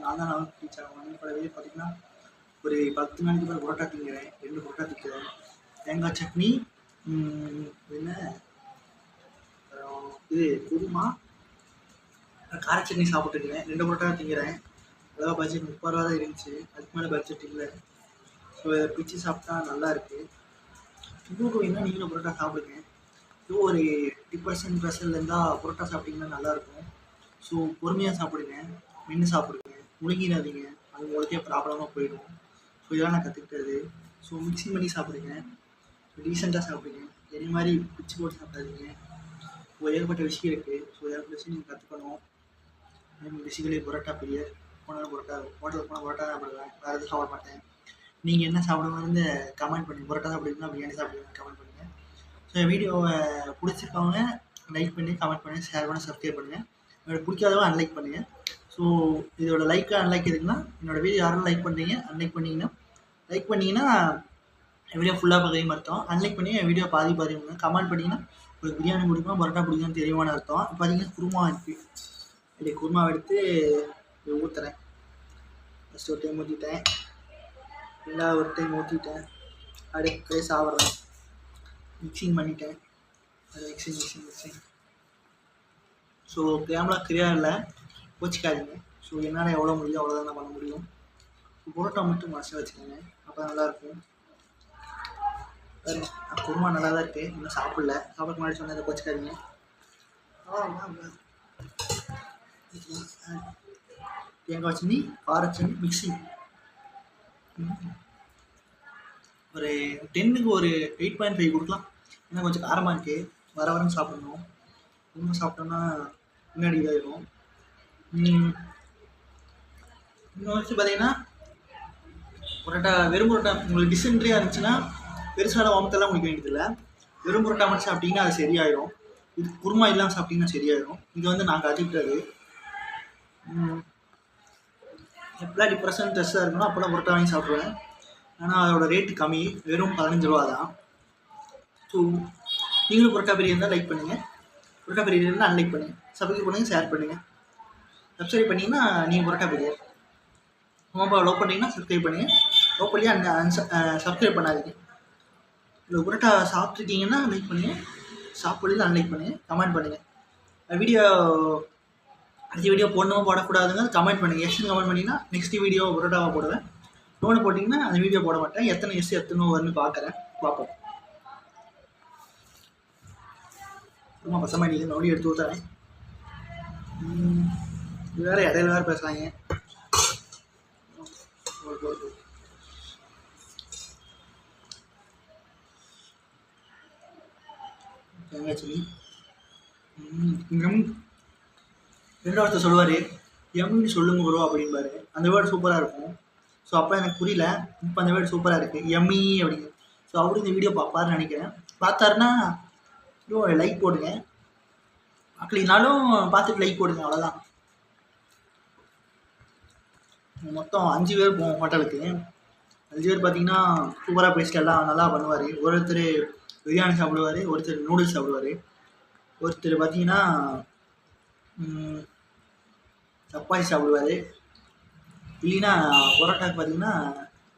நான் தான் நான் டீச்சர் கூடவே பார்த்தீங்கன்னா ஒரு 10 நாளைக்கு அப்புறம் புரோட்டா திங்கிறேன், 2 புரோட்டா திங்கிறேன், தேங்காய் சட்னி, என்ன இது குருமா, கார சட்னி சாப்பிட்டுருக்கிறேன், 2 புரோட்டா திங்கிறேன். அதாவது பட்ஜெட் 30 ரூபா தான் இருந்துச்சு, அதுக்கு மேலே பட்ஜெட் இல்லை. ஸோ இதை பிச்சு சாப்பிட்டா நல்லா இருக்குது. இன்னொரு வேணால் நீங்களும் புரோட்டா சாப்பிடுங்க. இது ஒரு டிப்ரெஷன் ப்ரெஷரில் இருந்தால் புரோட்டா சாப்பிட்டிங்கன்னா நல்லாயிருக்கும். ஸோ பொறுமையாக சாப்பிடுங்க, மென்று சாப்பிடுங்க, முழுங்கிடாதீங்க, அது உங்களுக்கே ப்ராப்ளமாக போயிடும். ஸோ இதெல்லாம் நான் கற்றுக்கிட்டது. ஸோ மிக்சிங் பண்ணி சாப்பிடுங்க, டீசெண்டாக சாப்பிடுங்க, இதே மாதிரி பிச்சு போட்டு சாப்பிடாதீங்க. ஸோ ஏகப்பட்ட விஷயம் இருக்குது. ஸோ ஏகப்பட்ட விஷயம் நீங்கள் கற்றுக்கணும். பேசிக்கலி புரோட்டா பிரியர். போனாலும் புரோட்டா, ஹோட்டலுக்கு போனால் புரோட்டா சாப்பிடுவேன், வேறு எதுவும் சாப்பிட மாட்டேன். நீங்கள் என்ன சாப்பிடுவோம்னு கமெண்ட் பண்ணுங்கள். புரோட்டா சாப்பிடுவீங்களா, பிரியாணி சாப்பிடுவீங்களா கமெண்ட் பண்ணுங்கள். ஸோ வீடியோவை பிடிச்சிருக்கவங்க லைக் பண்ணி கமெண்ட் பண்ணுங்கள், ஷேர் பண்ணி சப்ஸ்கிரைப் பண்ணுங்கள். என்னோட பிடிக்காதவங்க அன்லைக் பண்ணுங்கள். ஸோ இதோட லைக்காக அன்லைக் எதுக்குன்னா, என்னோடய வீடியோ யாரும் லைக் பண்ணுறீங்க, அன்லைக் பண்ணிங்கன்னா லைக் பண்ணிங்கன்னா வீடியோ ஃபுல்லாக பார்க்குறீங்கன்னு அர்த்தம். அன்லைக் பண்ணி என் வீடியோ பாதி பாருங்க. கமெண்ட் பண்ணிங்கன்னா உங்களுக்கு பிரியாணி பிடிக்குமா பரோட்டா பிடிக்கும்னு தெரியுமான்னு அர்த்தம். பார்த்தீங்கன்னா குருமா இருக்குது, இப்படி குருமாவை எடுத்து ஊற்றுறேன். ஃபஸ்ட்டு ஒரு டைம் ஊற்றிட்டேன், ரெண்டாவது ஒரு டைம் ஊற்றிட்டேன், அப்படியே சாப்பிட்றேன். மிக்சிங் பண்ணிட்டேன், அது மிக்சிங். ஸோ கேமரா கிளியர் இல்லை, கோச்சிக்காதீங்க. ஸோ என்னால் எவ்வளோ முடியும் அவ்வளோதான் நான் பண்ண முடியும். புரோட்டா மட்டும் மனசில் வச்சுக்கோங்க, அப்போ நல்லாயிருக்கும். குருமா நல்லா தான் இருக்குது, இன்னும் சாப்பிடல. சாப்பிட முன்னாடி சொன்னதை கோச்சிக்காதீங்க. தேங்காய் சட்னி, கார சட்னி, மிக்சிங். ஒரு 10க்கு ஒரு 8.5 கொடுக்கலாம். ஏன்னா கொஞ்சம் காரமாக இருக்குது, வரன்னு சாப்பிடணும். ரொம்ப சாப்பிட்டோன்னா முன்னாடி இதாகிடும். இன்னொரு வச்சு பார்த்தீங்கன்னா புரோட்டா, வெறும் புரோட்டா உங்களுக்கு டிசென்ட்ரியாக இருந்துச்சுன்னா பெருசான வாமத்தெல்லாம் முடிக்க வேண்டியதில்லை. வெறும் புரோட்டா மட்டும் சாப்பிட்டிங்கன்னா அது சரியாயிடும். இது குருமா இல்லாமல் சாப்பிட்டிங்கன்னா சரியாயிடும். இது வந்து நான் கற்றுக்கிட்டது. எப்போலாம் டிப்ரெஷன் ஸ்ட்ரெஸ்ஸாக இருக்கணும் அப்போலாம் புரோட்டா வாங்கி சாப்பிடுவேன். ஆனால் அதோட ரேட்டு கம்மி, வெறும் 15 ரூபா தான். ஸோ நீங்களும் புரோட்டா பிரியாணி இருந்தால் லைக் பண்ணுங்கள், புரோட்டா பிரியாணி இருந்தால் அன்லைக் பண்ணுங்கள், சப்ஸ்கிரைப் பண்ணுங்கள், ஷேர் பண்ணுங்கள். சப்ஸ்கிரைப் பண்ணிங்கன்னா நீங்கள் புரோட்டா பிரியாணி, ரொம்ப லவ் பண்ணிங்கன்னா சப்ஸ்கிரைப் பண்ணுங்கள், லவ் பண்ணி சப்ஸ்கிரைப் பண்ணாதீங்க. இல்லை புரோட்டா சாப்பிட்ருக்கீங்கன்னா லைக் பண்ணுங்கள், சாப்பிடல அன்லைக் பண்ணுங்கள், கமெண்ட் பண்ணுங்கள். வீடியோ அடுத்த வீடியோ போடணுமோ போடக்கூடாதுங்க கமெண்ட் பண்ணுங்கள். எஸ்ன்னு கமெண்ட் பண்ணிங்கன்னா நெக்ஸ்ட் வீடியோ புரோட்டாவை போடுவேன். லோனு போட்டிங்கன்னா அந்த வீடியோ போட மாட்டேன். எத்தனை எஸ் எத்தனை வரும்னு பார்ப்போம். ரொம்ப பசமாக நீங்கள் நோடி எடுத்து ஊற்றுறேன். இது வேறு இடையில வேறு பேசுகிறாங்க. தேங்காய் சட்னி. ரெண்டாவது சொல்லுவார், எம்னு சொல்லுங்க ப்ரோ அப்படின்பாரு. அந்த வேர்டு சூப்பராக இருக்கும். ஸோ அப்போ எனக்கு புரியல, இப்போ அந்த வேர்டு சூப்பராக இருக்குது, எம்மி அப்படிங்க. ஸோ அவரு இந்த வீடியோ பார்ப்பாருன்னு நினைக்கிறேன். பார்த்தாருன்னா லைக் போடுங்க, அப்படின்னாலும் பார்த்துட்டு லைக் போடுங்க, அவ்வளோதான். மொத்தம் 5 பேர் போவோம் ஹோட்டலுக்கு. 5 பேர் பார்த்தீங்கன்னா சூப்பராக பேசிட்டு எல்லாம் நல்லா பண்ணுவார். ஒருத்தர் பிரியாணி சாப்பிடுவார், ஒருத்தர் நூடுல்ஸ் சாப்பிடுவார், ஒருத்தர் பார்த்தீங்கன்னா சப்பாத்தி சாப்பிடுவார், இல்லைன்னா புரோட்டாக்கு பார்த்தீங்கன்னா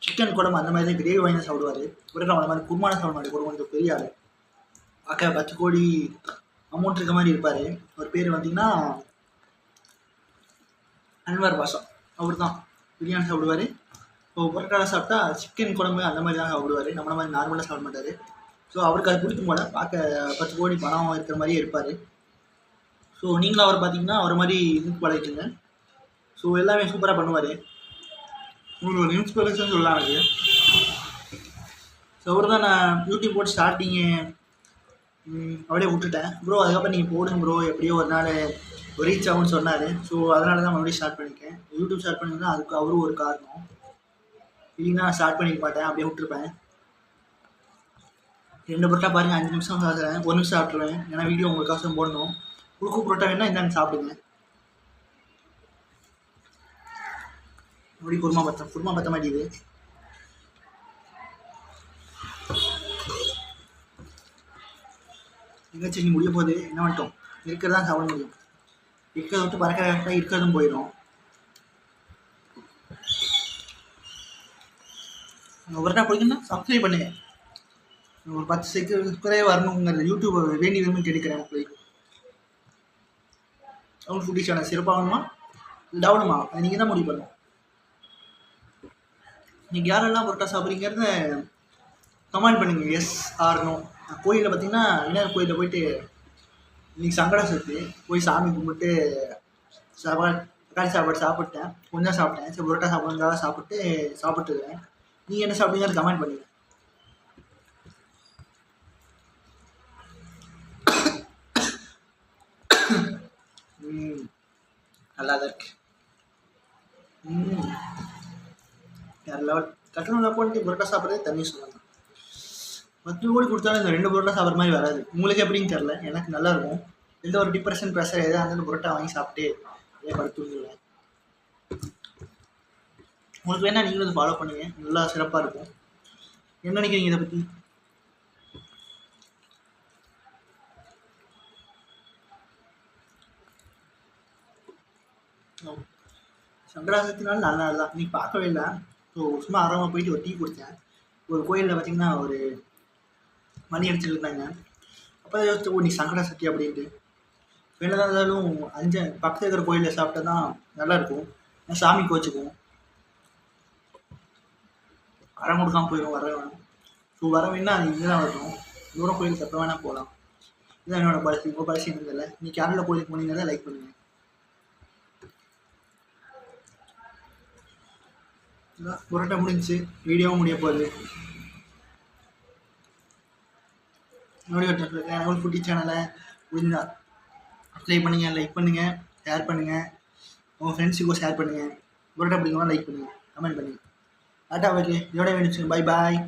சிக்கன் குழம்பு அந்த மாதிரி தான் கிரேவி வாங்கி தான் சாப்பிடுவார். புரோட்டா அந்த மாதிரி குருமான சாப்பிட மாட்டார். கொஞ்சம் பெரிய ஆள், பார்க்க 10 கோடி அமௌண்ட் இருக்க மாதிரி இருப்பார். ஒரு பேர் பார்த்தீங்கன்னா அன்வர் பாஷா, அவர் தான் பிரியாணி சாப்பிடுவார். இப்போ புரோட்டாவில் சாப்பிட்டா சிக்கன் குழம்பு அந்த மாதிரி தான் சாப்பிடுவார், நம்மள மாதிரி நார்மலாக சாப்பிட மாட்டார். ஸோ அவருக்கு அது பிடிக்கும் போல, பார்க்க 10 கோடி பணம் இருக்கிற மாதிரியே இருப்பார். ஸோ நீங்களும் அவர் பார்த்தீங்கன்னா அவர் மாதிரி இதுக்கு பழகிட்டுங்க. ஸோ எல்லாமே சூப்பராக பண்ணுவார். உங்களுக்கு ஒரு இன்ஸ்பிரேஷன் சொல்லலாம் எனக்கு. ஸோ அவர் தான் நான் யூடியூப் போட்டு ஸ்டார்டிங்கு அப்படியே விட்டுட்டேன் ப்ரோ. அதுக்கப்புறம் நீங்கள் போடுங்க ப்ரோ, எப்படியோ ஒரு நாள் ரீச் ஆகும்னு சொன்னார். ஸோ அதனால தான் மறுபடியும் ஸ்டார்ட் பண்ணியிருக்கேன். யூடியூப் ஸ்டார்ட் பண்ணிங்கன்னா அதுக்கு அவரும் ஒரு காரணம், இல்லைன்னா ஸ்டார்ட் பண்ணிக்க மாட்டேன், அப்படியே விட்டுருப்பேன். 2 புரோட்டா பாருங்கள், 5 நிமிஷம் சாப்பிட்றேன், 1 நிமிஷம் சாப்பிட்ருவேன். ஏன்னா வீடியோ உங்களுக்காக போடணும். குறுக்கு புரோட்டா வேணால் இந்தாங்க சாப்பிடுங்க. அப்படி குருமா பற்ற மாட்டேங்குது. எங்கேயாச்சும் முடிய போகுது, என்ன பண்ணிட்டோம், இருக்கிறதான் சாப்பிட முடியும். இருக்கிறத விட்டு பறக்க இருக்கிறதும் போயிடும். பரோட்டா பிடிக்குன்னா சப்ஸ்கிரைப் பண்ணுங்க. ஒரு 10 சப்ஸ்கிரைபர் வரணுங்கிறது யூடியூப் வேண்டி விரும்பி கேட்கிறேன். உங்களுக்கு ஃபுட்டி சேனல் சிறப்பாகணுமா டவுனுமா அது நீங்கள் தான் முடிவு பண்ணணும். நீங்கள் யாரெல்லாம் பரோட்டா சாப்பிட்றீங்கிறத கமெண்ட் பண்ணுங்கள், எஸ் ஆர் நோ. கோயிலில் பார்த்தீங்கன்னா விநாயகர் கோயிலில் போயிட்டு இன்னைக்கு சங்கட சதுர்த்தி போய் சாமி கும்பிட்டு தக்காளி சாப்பாடு சாப்பிட்டேன், கொஞ்சம் சாப்பிட்டேன். சரி பரோட்டா சாப்பிட்றதுக்காக சாப்பிட்டுருக்கேன். நீங்கள் என்ன சாப்பிட்டீங்கன்னு கமெண்ட் பண்ணுங்கள். நல்லா தான் இருக்கு. கட்டணம் போட்டு பரோட்டா சாப்பிட்றதே தண்ணி சொல்லலாம். 10 கோடி கொடுத்தாலும் இந்த 2 பரோட்டா சாப்பிட்ற மாதிரி வராது. உங்களுக்கு எப்படின்னு தெரில, எனக்கு நல்லா இருக்கும். எந்த ஒரு டிப்ரெஷன் ப்ரெஷர் எதாவது இருந்தாலும் பரோட்டா வாங்கி சாப்பிட்டு இதே படுத்துருவேன். உங்களுக்கு வேணால் நீங்களும் இதை ஃபாலோ பண்ணுங்க, நல்லா சிறப்பாக இருக்கும். என்ன நினைக்கிறீங்க இதை பற்றி? சங்கராசத்தினால நல்ல நாள் தான். இன்னைக்கு பார்க்கவே இல்லை. ஸோ சும்மா ஆரம்பமாக போயிட்டு ஒரு டீ குடித்தேன். ஒரு கோயிலில் பார்த்தீங்கன்னா ஒரு மணி அடிச்சுட்டு இருந்தாங்க. அப்போ தான் யோசிச்சு, நீ சங்கடா சக்தி அப்படின்ட்டு. என்னதான் இருந்தாலும் பக்கத்தில் இருக்கிற கோயிலில் சாப்பிட்டா தான் நல்லாயிருக்கும். சாமி கோச்சுக்குவோம், வரம் கொடுக்காம போயிடும் வரவேன். ஸோ வர வேணா இங்கே தான் வரணும். தூரம் கோயிலுக்கு எப்போ வேணால் போகலாம். இதுதான் என்னோட பாலிசி. உங்கள் பாலிசி இருந்ததில்ல. இன்னைக்கு யாரில் கோயிலுக்கு போனீங்கன்னா லைக் பண்ணுங்கள். புரட்டை முடிஞ்சு வீடியோவும் முடிய போகுது. என்னோட ஃபுட்டி சேனலை முடிஞ்சா சப்ஸ்கிரைப் பண்ணுங்கள், லைக் பண்ணுங்கள், ஷேர் பண்ணுங்கள், உங்கள் ஃப்ரெண்ட்ஸுக்கும் ஷேர் பண்ணுங்கள். புரோட்டா பிடிக்குமா லைக் பண்ணுங்கள், கமெண்ட் பண்ணுங்கள். டாட்டா, ஓகே, இதோட வேணுச்சு. Bye bye.